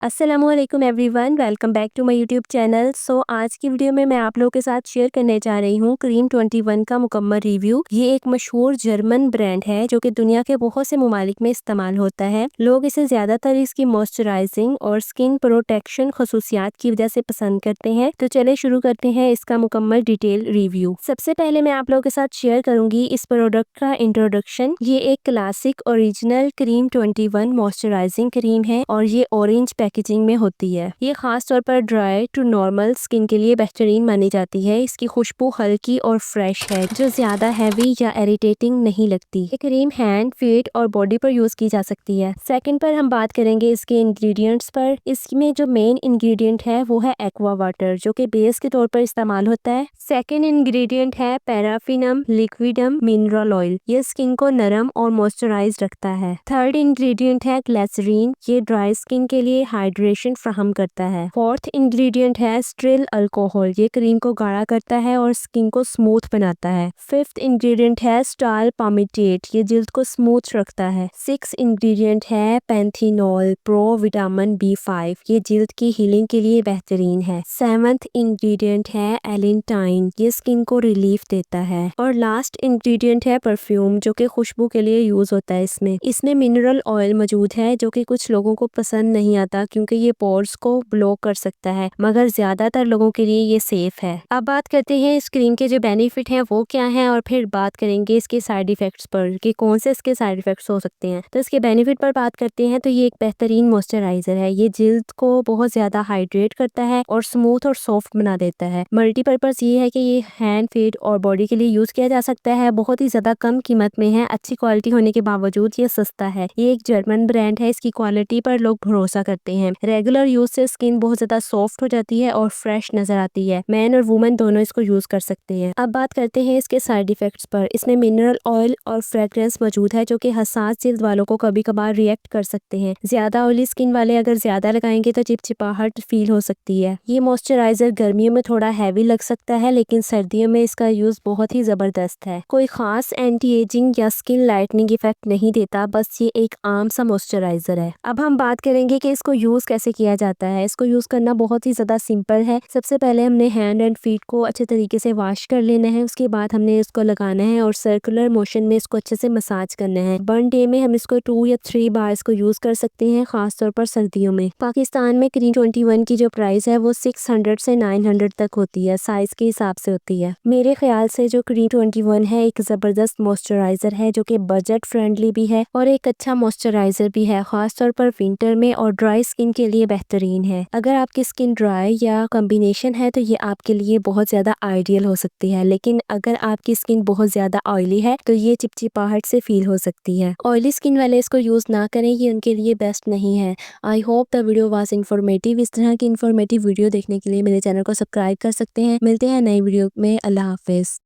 अस्सलामुअलैकुम everyone, welcome back to my YouTube channel. आज की वीडियो में मैं आप लोगों के साथ शेयर करने जा रही हूँ क्रीम 21 का मुकम्मल रिव्यू। ये एक मशहूर जर्मन ब्रांड है जो कि दुनिया के बहुत से ममालिक में इस्तेमाल होता है। लोग इसे ज़्यादातर इसकी मॉइस्चराइजिंग और स्किन प्रोटेक्शन खसूसियात की वजह से पसंद करते हैं। तो चले शुरू करते हैं इसका मुकम्मल डिटेल रिव्यू। सबसे पहले मैं आप लोगों के साथ शेयर करूंगी इस प्रोडक्ट का इंट्रोडक्शन। ये एक classic original cream 21 moisturising cream है और ये ऑरेंज पैकेजिंग में होती है। ये खास तौर पर ड्राई टू नॉर्मल स्किन के लिए बेहतरीन मानी जाती है। इसकी खुशबू हल्की और फ्रेश है जो ज्यादा हैवी या इरिटेटिंग नहीं लगती। ये क्रीम हैंड, फीट और बॉडी पर यूज की जा सकती है। सेकंड पर हम बात करेंगे इसके इंग्रेडिएंट्स पर। इसमें जो मेन इंग्रेडिएंट है वो है एक्वा वाटर जो कि बेस के तौर पर इस्तेमाल होता है। सेकेंड इंग्रेडिएंट है पैराफिनम लिक्विडम मिनरल ऑयल। ये स्किन को नरम और मॉइस्चराइज रखता है। थर्ड इंग्रेडिएंट है ग्लिसरीन। ये ड्राई स्किन के लिए हाइड्रेशन फ्राहम करता है। फोर्थ इंग्रेडिएंट है स्ट्रिल अल्कोहल। ये क्रीम को गाढ़ा करता है और स्किन को स्मूथ बनाता है। फिफ्थ इंग्रेडिएंट है स्टाल पामिटेट। ये जिल्द को स्मूथ रखता है। सिक्स इंग्रेडिएंट है पैंथेनॉल प्रो विटामिन B5। ये जिल्द की हीलिंग के लिए बेहतरीन है। सेवंथ इंग्रेडिएंट है एलेंटाइन। ये स्किन को रिलीफ देता है। और लास्ट इंग्रेडिएंट है परफ्यूम जो कि खुशबू के लिए यूज होता है। इसमें मिनरल ऑयल मौजूद है जो कि कुछ लोगों को पसंद नहीं आता क्योंकि ये पोर्स को ब्लॉक कर सकता है, मगर ज्यादातर लोगों के लिए ये सेफ है। अब बात करते हैं इस क्रीम के जो बेनिफिट हैं वो क्या हैं और फिर बात करेंगे इसके साइड इफेक्ट्स पर कि कौन से इसके साइड इफेक्ट्स हो सकते हैं। तो इसके बेनिफिट पर बात करते हैं तो ये एक बेहतरीन मॉइस्चराइजर है। ये जिल्द को बहुत ज्यादा हाइड्रेट करता है और स्मूथ और सॉफ्ट बना देता है। मल्टीपर्पज ये है कि ये हैंड, फीट और बॉडी के लिए यूज किया जा सकता है। बहुत ही ज्यादा कम कीमत में है। अच्छी क्वालिटी होने के बावजूद ये सस्ता है। ये एक जर्मन ब्रांड है। इसकी क्वालिटी पर लोग भरोसा करते हैं। रेगुलर यूज से स्किन बहुत ज्यादा सॉफ्ट हो जाती है और फ्रेश नजर आती है। मैन और वुमेन दोनों इसको यूज कर सकते हैं। अब बात करते हैं इसके साइड इफेक्ट्स पर। इसमें मिनरल ऑयल और फ्रेग्रेंस मौजूद है जो कि हसास जिल्द वालों को कभी कभार रिएक्ट कर सकते हैं। ज्यादा ऑयली स्किन वाले अगर ज्यादा लगाएंगे तो चिपचिपाहट फील हो सकती है। ये मॉइस्चराइजर गर्मियों में थोड़ा हैवी लग सकता है लेकिन सर्दियों में इसका यूज बहुत ही जबरदस्त है। कोई खास एंटी एजिंग या स्किन लाइटनिंग इफेक्ट नहीं देता, बस ये एक आम सा मॉइस्चराइजर है। अब हम बात करेंगे कि इसको यूज कैसे किया जाता है। इसको यूज करना बहुत ही ज्यादा सिंपल है। सबसे पहले हमने हैंड एंड फीट को अच्छे तरीके से वॉश कर लेना है। उसके बाद हमने इसको लगाना है और सर्कुलर मोशन में इसको अच्छे से मसाज करना है। 1 डे में हम इसको 2 या 3 बार इसको यूज कर सकते हैं, खासतौर पर सर्दियों में। पाकिस्तान में क्रीम 21 की जो प्राइस है वो 600 से 900 तक होती है, साइज के हिसाब से होती है। मेरे ख्याल से जो क्रीम 21 है एक जबरदस्त मॉइस्चराइजर है जो कि बजट फ्रेंडली भी है और एक अच्छा मॉइस्चराइजर भी है, खासतौर पर विंटर में और ड्राई स्किन के लिए बेहतरीन है। अगर आपकी स्किन ड्राई या कॉम्बिनेशन है तो ये आपके लिए बहुत ज्यादा आइडियल हो सकती है, लेकिन अगर आपकी स्किन बहुत ज्यादा ऑयली है तो ये चिपचिपाहट से फील हो सकती है। ऑयली स्किन वाले इसको यूज ना करें, ये उनके लिए बेस्ट नहीं है। I hope the video was informative. इस तरह की इन्फॉर्मेटिव वीडियो देखने के लिए मेरे चैनल को सब्सक्राइब कर सकते हैं। मिलते हैं नई वीडियो में। अल्लाह हाफिज।